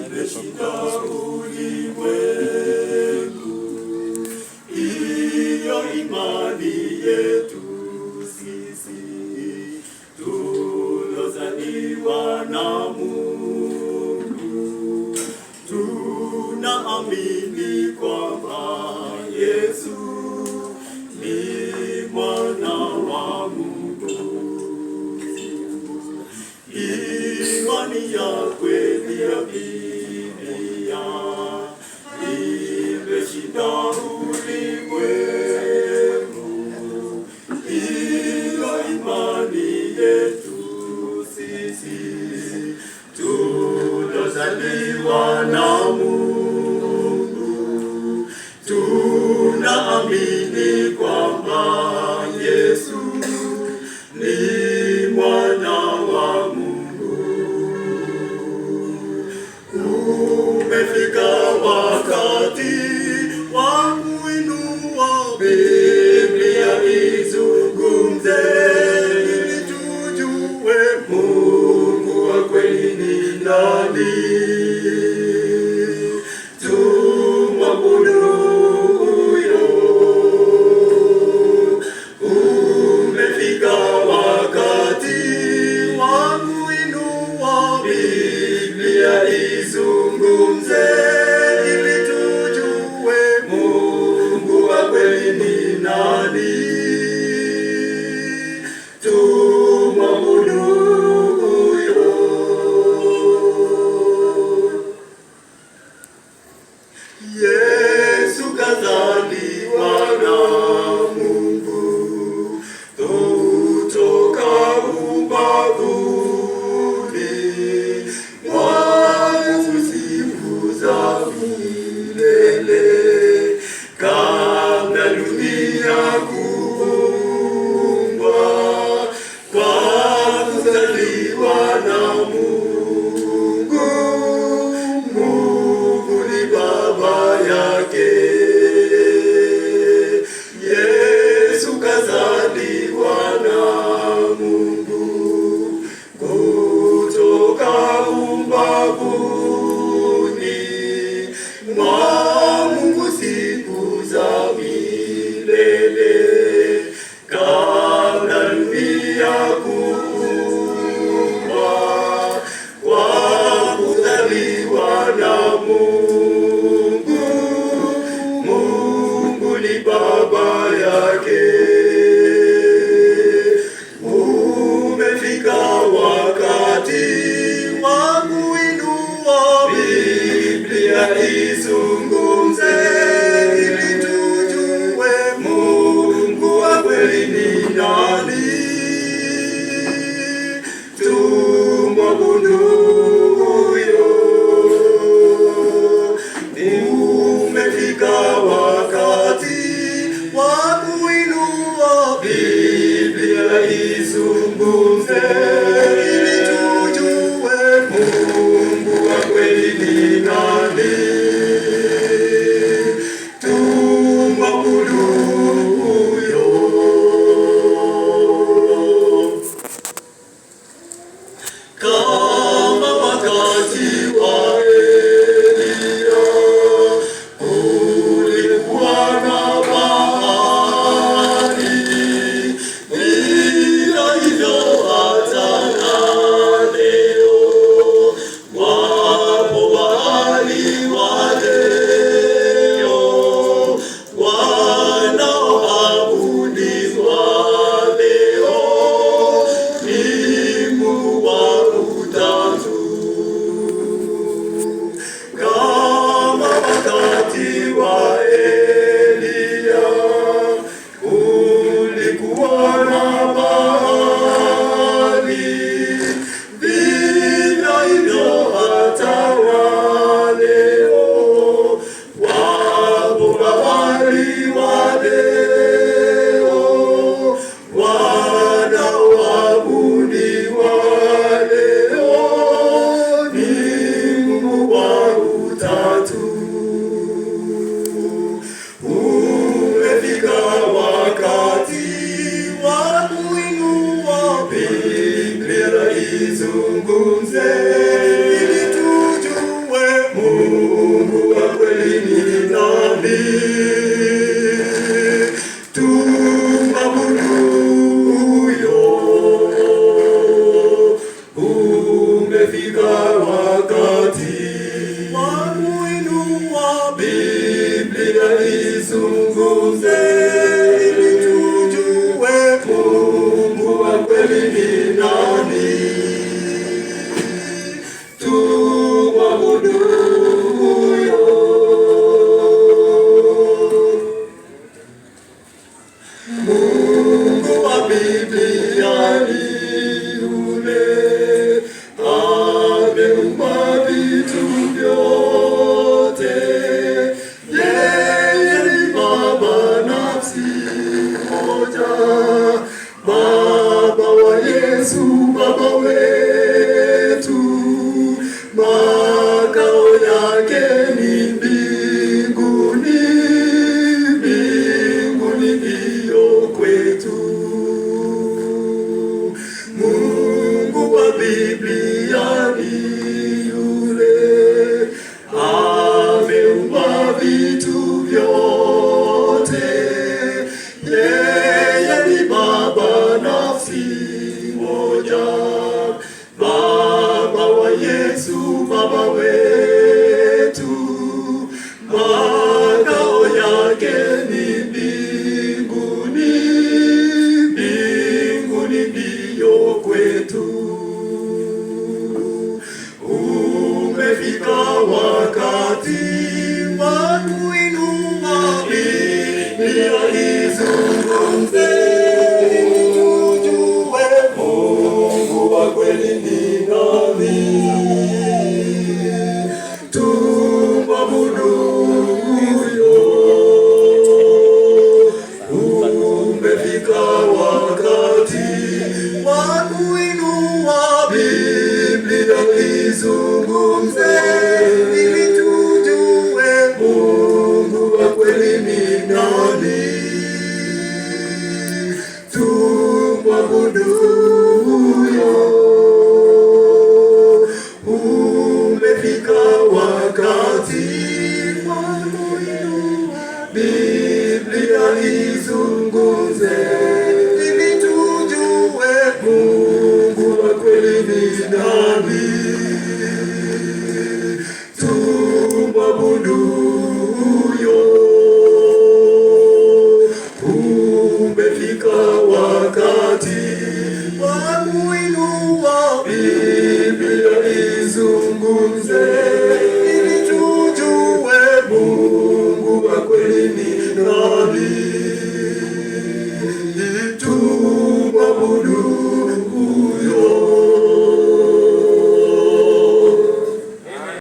imeshinda ulimwengu. Iyo imani yetu sisi tulozaliwa na Mungu, tunaamini kwamba Yesu ni mwana wa Mungu. Imani ya kweli ya Biblia imeshinda ulimwengu. Iyo imani yetu sisi tulozaliwa na Mungu, tunaamini kwamba Yesu ni mwana wa Mungu. Umefika wakati wa kuinua Biblia izungumze, ili tujue Mungu wa kweli ni nani. Tumwabudu huyo. Umefika wakati wa kuinua Biblia izungumze, ili tujue Mungu wa kweli ni nani. Tumwabudu huyo. Yesu kazaliwa na Mungu kutoka ubavuni mwanzo siku za milele, kabla dunia kuumbwa. Kwa kuzaliwa na Mungu, Mungu ni baba yake. Yesu kazaliwa na Mungu kutoka ubavuni mwa Mungu siku za milele, kabla dunia kuumbwa. nani? Tumwabudu huyo. Umefika wakati wa kuinua Biblia izungumze, ili tujue Mungu wa kweli ni nani. Tumwabudu huyo. Mungu wa Biblia ni yule ameumba vitu vyote. Yeye ni Baba nafsi moja, Baba wa Yesu, Baba wetu. Makao yake ni mbinguni, mbinguni ndiyo kwetu. Mungu wa Biblia ni yule ameumba vitu vyote. Yeye ni Baba nafsi moja, Baba wa Yesu, Baba wetu. Makao yake ni mbinguni, mbinguni ndiyo kwetu. Umefika wakati wa kuinua Biblia izungumze, ili tujue Mungu wa kweli ni nani. Tumwabudu huyo. Umefika wakati wa kuinua Biblia izungumze, ili tujue Mungu wa kweli ni nani. Tumwabudu huyo. Umefika wakati wa kuinua Biblia izungumze, ili tujue Mungu wa kweli ni nani. Tumwabudu huyo. Umefika wakati wa kuinua Biblia izungumze,